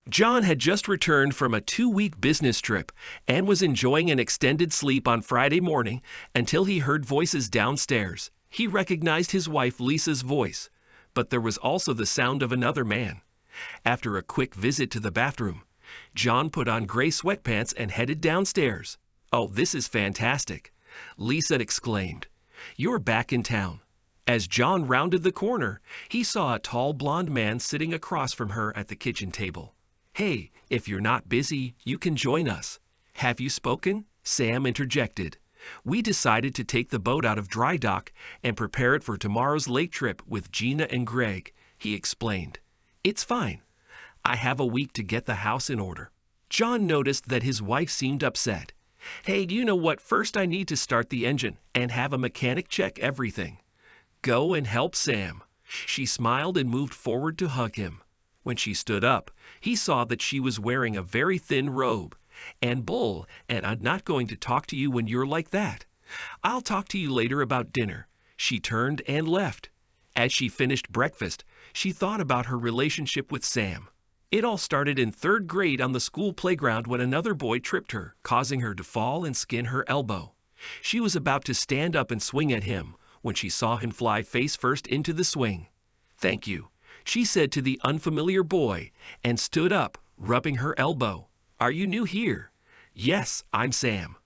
John had just returned from a 2-week business trip and was enjoying an extended sleep on Friday morning until he heard voices downstairs. He recognized his wife Lisa's voice, but there was also the sound of another man. After a quick visit to the bathroom, John put on gray sweatpants and headed downstairs. "Oh, this is fantastic," Lisa exclaimed. "You're back in town." As John rounded the corner, he saw a tall blonde man sitting across from her at the kitchen table. "Hey, if you're not busy, you can join us." "Have you spoken?" Sam interjected. "We decided to take the boat out of dry dock and prepare it for tomorrow's lake trip with Gina and Greg," he explained. "It's fine. I have a week to get the house in order." John noticed that his wife seemed upset. "Hey, do you know what? First I need to start the engine and have a mechanic check everything." "Go and help Sam." She smiled and moved forward to hug him. When she stood up, he saw that she was wearing a very thin robe. "And Bull, and I'm not going to talk to you when you're like that. I'll talk to you later about dinner." She turned and left. As she finished breakfast, she thought about her relationship with Sam. It all started in 3rd grade on the school playground when another boy tripped her, causing her to fall and skin her elbow. She was about to stand up and swing at him when she saw him fly face first into the swing. "Thank you," she said to the unfamiliar boy, and stood up, rubbing her elbow. "Are you new here?" "Yes, I'm Sam."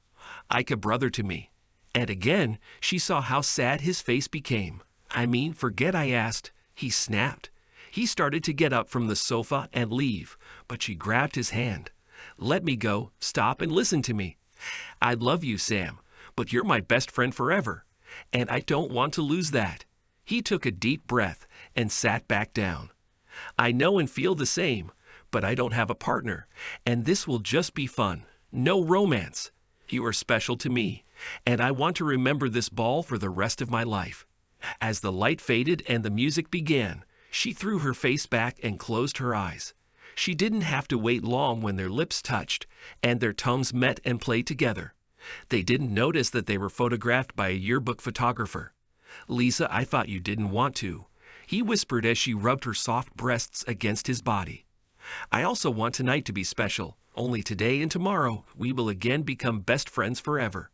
"Ike a brother to me." And again, she saw how sad his face became. "I mean, forget I asked," he snapped. He started to get up from the sofa and leave, but she grabbed his hand. "Let me go. Stop and listen to me. I love you, Sam, but you're my best friend forever, and I don't want to lose that." He took a deep breath and sat back down. "I know and feel the same, but I don't have a partner, and this will just be fun. No romance. You are special to me, and I want to remember this ball for the rest of my life." As the light faded and the music began, she threw her face back and closed her eyes. She didn't have to wait long when their lips touched and their tongues met and played together. They didn't notice that they were photographed by a yearbook photographer. "Lisa, I thought you didn't want to," he whispered as she rubbed her soft breasts against his body. "I also want tonight to be special. Only today and tomorrow we will again become best friends forever."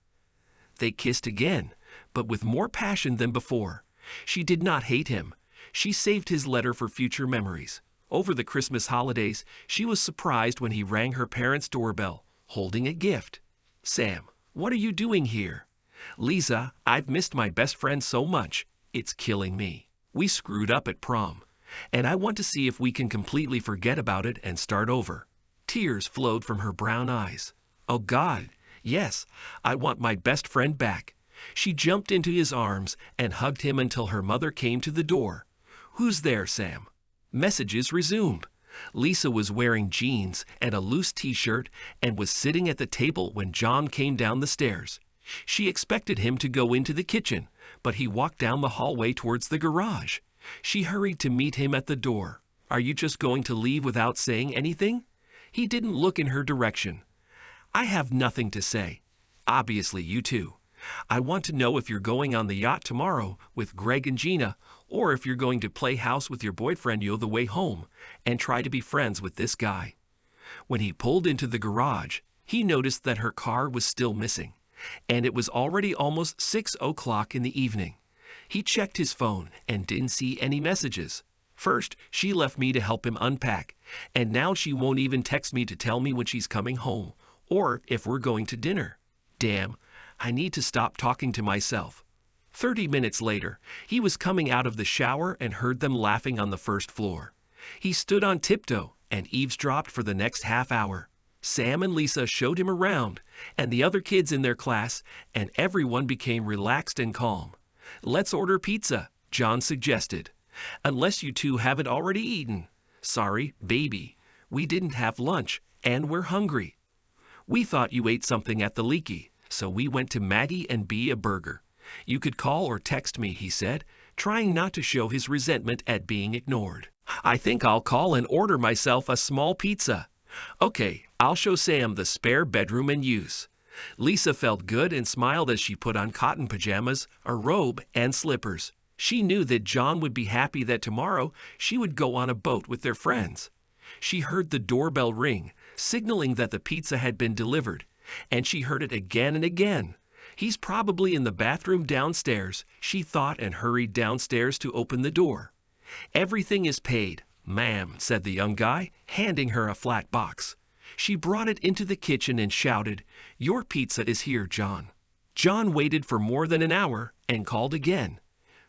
They kissed again, but with more passion than before. She did not hate him. She saved his letter for future memories. Over the Christmas holidays, she was surprised when he rang her parents' doorbell, holding a gift. "Sam, what are you doing here?" "Lisa, I've missed my best friend so much. It's killing me. We screwed up at prom, and I want to see if we can completely forget about it and start over." Tears flowed from her brown eyes. "Oh God, yes, I want my best friend back." She jumped into his arms and hugged him until her mother came to the door. "Who's there, Sam?" Messages resumed. Lisa was wearing jeans and a loose t-shirt and was sitting at the table when John came down the stairs. She expected him to go into the kitchen, but he walked down the hallway towards the garage. She hurried to meet him at the door. "Are you just going to leave without saying anything?" He didn't look in her direction. "I have nothing to say. Obviously, you too. I want to know if you're going on the yacht tomorrow with Greg and Gina, or if you're going to play house with your boyfriend on the way home and try to be friends with this guy." When he pulled into the garage, he noticed that her car was still missing, and it was already almost 6 o'clock in the evening. He checked his phone and didn't see any messages. First, she left me to help him unpack, and now she won't even text me to tell me when she's coming home, or if we're going to dinner. Damn, I need to stop talking to myself. 30 minutes later, he was coming out of the shower and heard them laughing on the first floor. He stood on tiptoe and eavesdropped for the next half hour. Sam and Lisa showed him around, and the other kids in their class, and everyone became relaxed and calm. "Let's order pizza," John suggested. "Unless you two haven't already eaten." "Sorry, baby. We didn't have lunch, and we're hungry." "We thought you ate something at the Leaky, so we went to Maggie and B a burger. You could call or text me," he said, trying not to show his resentment at being ignored. "I think I'll call and order myself a small pizza." "Okay, I'll show Sam the spare bedroom in use." Lisa felt good and smiled as she put on cotton pajamas, a robe, and slippers. She knew that John would be happy that tomorrow she would go on a boat with their friends. She heard the doorbell ring, signaling that the pizza had been delivered, and she heard it again and again. He's probably in the bathroom downstairs, she thought, and hurried downstairs to open the door. Everything is paid, ma'am, said the young guy, handing her a flat box. She brought it into the kitchen and shouted, "Your pizza is here, John." John waited for more than an hour and called again.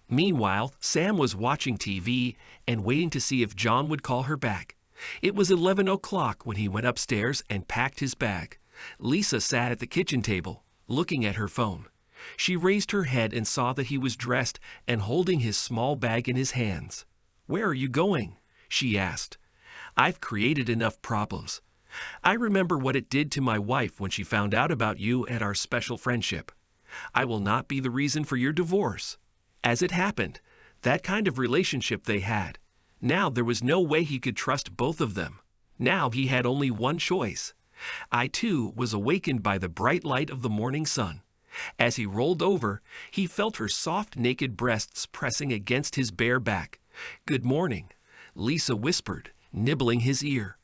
Meanwhile, Sam was watching TV and waiting to see if John would call her back. It was 11 o'clock when he went upstairs and packed his bag. Lisa sat at the kitchen table, looking at her phone. She raised her head and saw that he was dressed and holding his small bag in his hands. "Where are you going?" she asked. "I've created enough problems. I remember what it did to my wife when she found out about you and our special friendship. I will not be the reason for your divorce. As it happened, that kind of relationship they had. Now there was no way he could trust both of them. Now he had only one choice. I, too, was awakened by the bright light of the morning sun. As he rolled over, he felt her soft, naked breasts pressing against his bare back. "Good morning," Lisa whispered, nibbling his ear.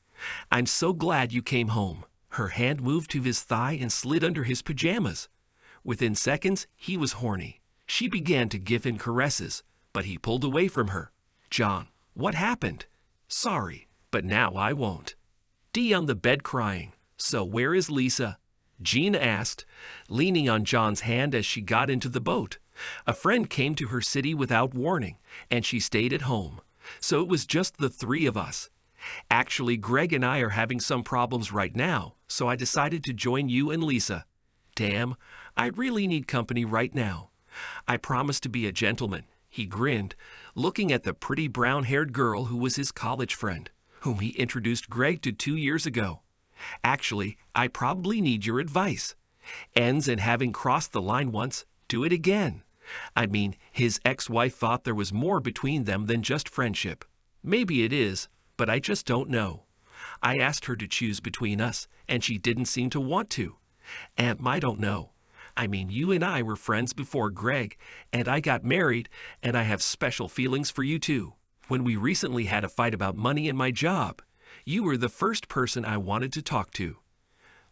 "I'm so glad you came home." Her hand moved to his thigh and slid under his pajamas. Within seconds, he was horny. She began to give him caresses, but he pulled away from her. "John, what happened?" "Sorry, but now I won't." Dee on the bed crying. "So where is Lisa?" Gina asked, leaning on John's hand as she got into the boat. "A friend came to her city without warning, and she stayed at home. So it was just the three of us. Actually, Greg and I are having some problems right now, so I decided to join you and Lisa. Damn, I really need company right now. I promise to be a gentleman," he grinned, looking at the pretty brown-haired girl who was his college friend, whom he introduced Greg to 2 years ago. "Actually, I probably need your advice. Ends in having crossed the line once, do it again. I mean, his ex-wife thought there was more between them than just friendship. Maybe it is, but I just don't know. I asked her to choose between us, and she didn't seem to want to. And I don't know. I mean, you and I were friends before Greg, and I got married, and I have special feelings for you too. When we recently had a fight about money and my job, you were the first person I wanted to talk to.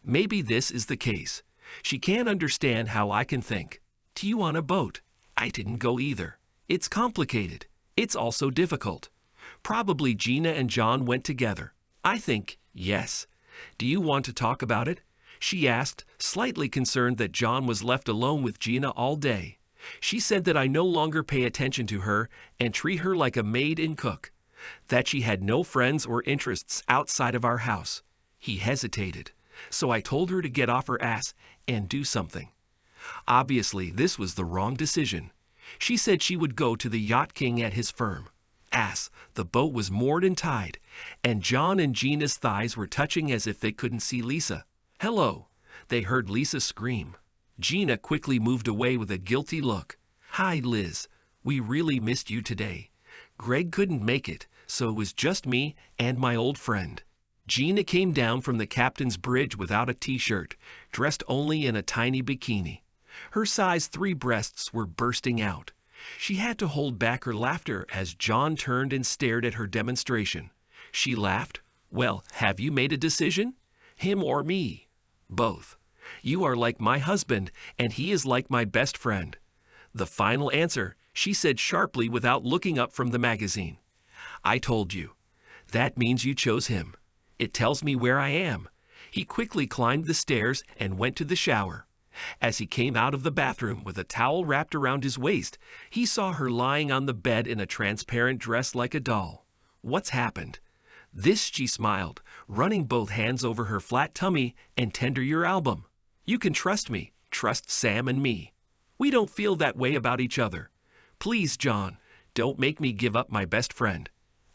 Maybe this is the case. She can't understand how I can think. Do you want a boat? I didn't go either. It's complicated. It's also difficult. Probably Gina and John went together. I think, yes. Do you want to talk about it?" she asked, slightly concerned that John was left alone with Gina all day. "She said that I no longer pay attention to her and treat her like a maid and cook. That she had no friends or interests outside of our house." He hesitated. "So I told her to get off her ass and do something." Obviously, this was the wrong decision. She said she would go to the yacht king at his firm. Ass, the boat was moored and tied, and John and Gina's thighs were touching as if they couldn't see Lisa. "Hello," they heard Lisa scream. Gina quickly moved away with a guilty look. "Hi, Liz. We really missed you today. Greg couldn't make it, so it was just me and my old friend." Gina came down from the captain's bridge without a t-shirt, dressed only in a tiny bikini. Her size 3 breasts were bursting out. She had to hold back her laughter as John turned and stared at her demonstration. She laughed. "Well, have you made a decision? Him or me?" "Both. You are like my husband, and he is like my best friend." "The final answer," she said sharply without looking up from the magazine. "I told you. That means you chose him. It tells me where I am." He quickly climbed the stairs and went to the shower. As he came out of the bathroom with a towel wrapped around his waist, he saw her lying on the bed in a transparent dress like a doll. "What's happened?" "This," she smiled, running both hands over her flat tummy, "and tender your album. You can trust me, trust Sam and me. We don't feel that way about each other. Please, John, don't make me give up my best friend.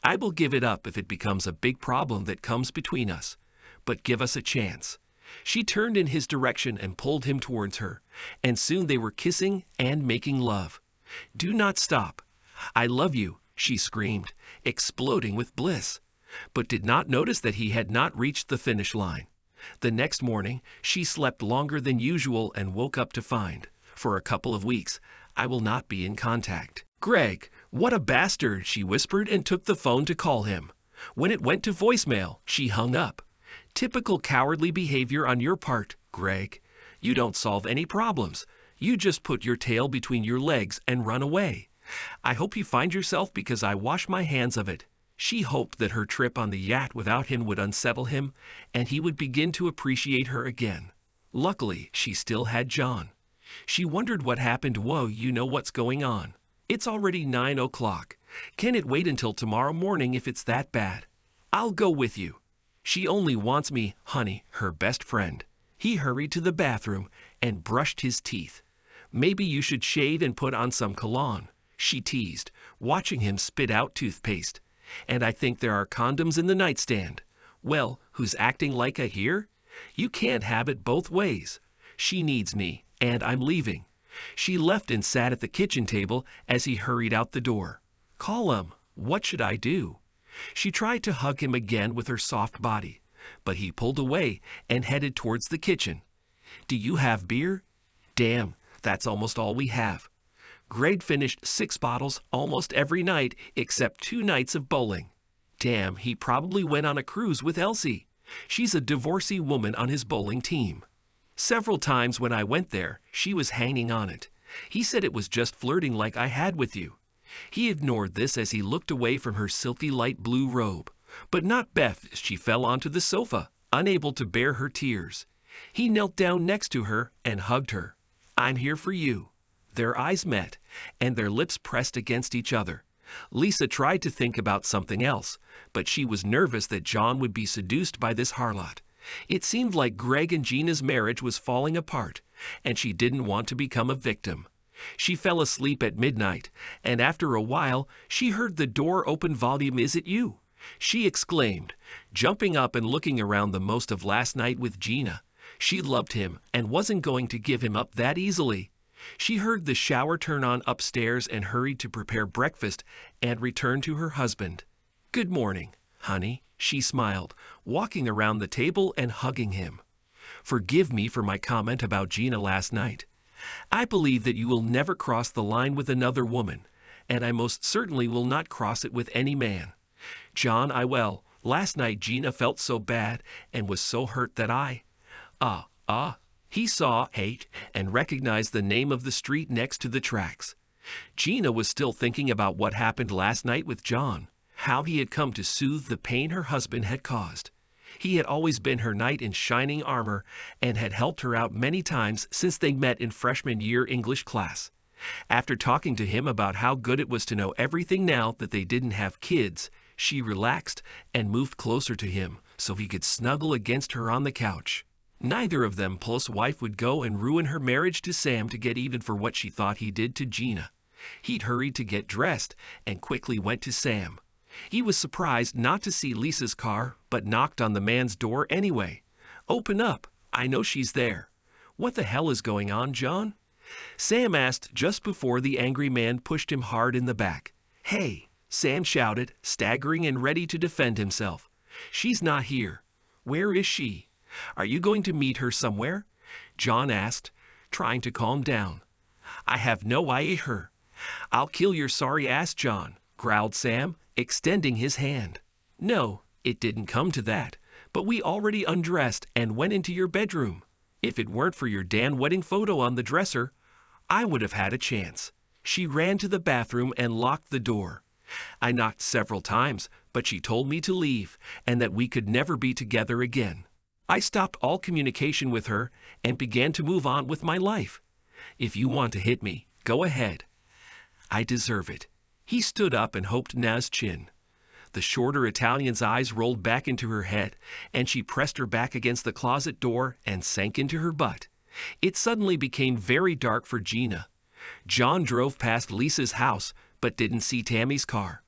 I will give it up if it becomes a big problem that comes between us. But give us a chance." She turned in his direction and pulled him towards her, and soon they were kissing and making love. "Do not stop. I love you," she screamed, exploding with bliss, but did not notice that he had not reached the finish line. The next morning, she slept longer than usual and woke up to find, for a couple of weeks, I will not be in contact. "Greg, what a bastard," she whispered and took the phone to call him. When it went to voicemail, she hung up. Typical cowardly behavior on your part, Greg. You don't solve any problems. You just put your tail between your legs and run away. I hope you find yourself because I wash my hands of it. She hoped that her trip on the yacht without him would unsettle him, and he would begin to appreciate her again. Luckily, she still had John. She wondered what happened. Whoa, you know what's going on. It's already 9 o'clock. Can it wait until tomorrow morning if it's that bad? I'll go with you. She only wants me, honey, her best friend. He hurried to the bathroom and brushed his teeth. Maybe you should shave and put on some cologne, she teased, watching him spit out toothpaste. And I think there are condoms in the nightstand. Well, who's acting like a here? You can't have it both ways. She needs me, and I'm leaving. She left and sat at the kitchen table as he hurried out the door. Call him. What should I do? She tried to hug him again with her soft body, but he pulled away and headed towards the kitchen. Do you have beer? Damn, that's almost all we have. Greg finished 6 bottles almost every night except 2 nights of bowling. Damn, he probably went on a cruise with Elsie. She's a divorcee woman on his bowling team. Several times when I went there, she was hanging on it. He said it was just flirting like I had with you. He ignored this as he looked away from her silky light blue robe. But not Beth. She fell onto the sofa, unable to bear her tears. He knelt down next to her and hugged her. I'm here for you. Their eyes met, and their lips pressed against each other. Lisa tried to think about something else, but she was nervous that John would be seduced by this harlot. It seemed like Greg and Gina's marriage was falling apart, and she didn't want to become a victim. She fell asleep at midnight, and after a while, she heard the door open. Volume, is it you? She exclaimed, jumping up and looking around the most of last night with Gina. She loved him and wasn't going to give him up that easily. She heard the shower turn on upstairs and hurried to prepare breakfast and return to her husband. Good morning, honey, she smiled, walking around the table and hugging him. Forgive me for my comment about Gina last night. I believe that you will never cross the line with another woman, and I most certainly will not cross it with any man. John, last night Gina felt so bad and was so hurt that he saw hate and recognized the name of the street next to the tracks. Gina was still thinking about what happened last night with John, how he had come to soothe the pain her husband had caused. He had always been her knight in shining armor and had helped her out many times since they met in freshman year English class. After talking to him about how good it was to know everything now that they didn't have kids, she relaxed and moved closer to him so he could snuggle against her on the couch. Neither of them plus wife would go and ruin her marriage to Sam to get even for what she thought he did to Gina. He'd hurried to get dressed and quickly went to Sam. He was surprised not to see Lisa's car, but knocked on the man's door anyway. Open up. I know she's there. What the hell is going on, John? Sam asked just before the angry man pushed him hard in the back. Hey, Sam shouted, staggering and ready to defend himself. She's not here. Where is she? Are you going to meet her somewhere? John asked, trying to calm down. I have no idea her. I'll kill your sorry ass, John, growled Sam, extending his hand. No, it didn't come to that, but we already undressed and went into your bedroom. If it weren't for your damn wedding photo on the dresser, I would have had a chance. She ran to the bathroom and locked the door. I knocked several times, but she told me to leave and that we could never be together again. I stopped all communication with her and began to move on with my life. If you want to hit me, go ahead. I deserve it. He stood up and hoped Na's chin. The shorter Italian's eyes rolled back into her head, and she pressed her back against the closet door and sank into her butt. It suddenly became very dark for Gina. John drove past Lisa's house, but didn't see Tammy's car.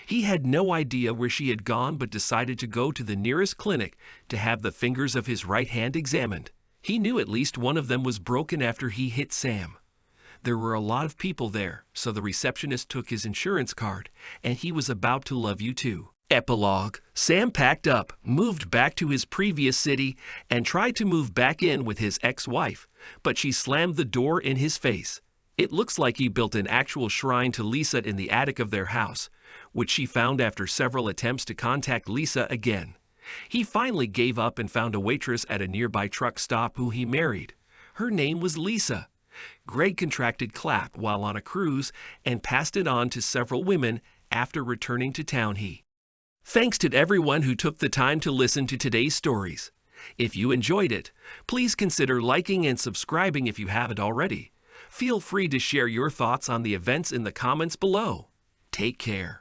He had no idea where she had gone but decided to go to the nearest clinic to have the fingers of his right hand examined. He knew at least one of them was broken after he hit Sam. There were a lot of people there, so the receptionist took his insurance card, and he was about to love you too. Epilogue. Sam packed up, moved back to his previous city, and tried to move back in with his ex-wife, but she slammed the door in his face. It looks like he built an actual shrine to Lisa in the attic of their house, which she found after several attempts to contact Lisa again. He finally gave up and found a waitress at a nearby truck stop who he married. Her name was Lisa. Greg contracted CLAP while on a cruise and passed it on to several women after returning to town. Thanks to everyone who took the time to listen to today's stories. If you enjoyed it, please consider liking and subscribing if you haven't already. Feel free to share your thoughts on the events in the comments below. Take care.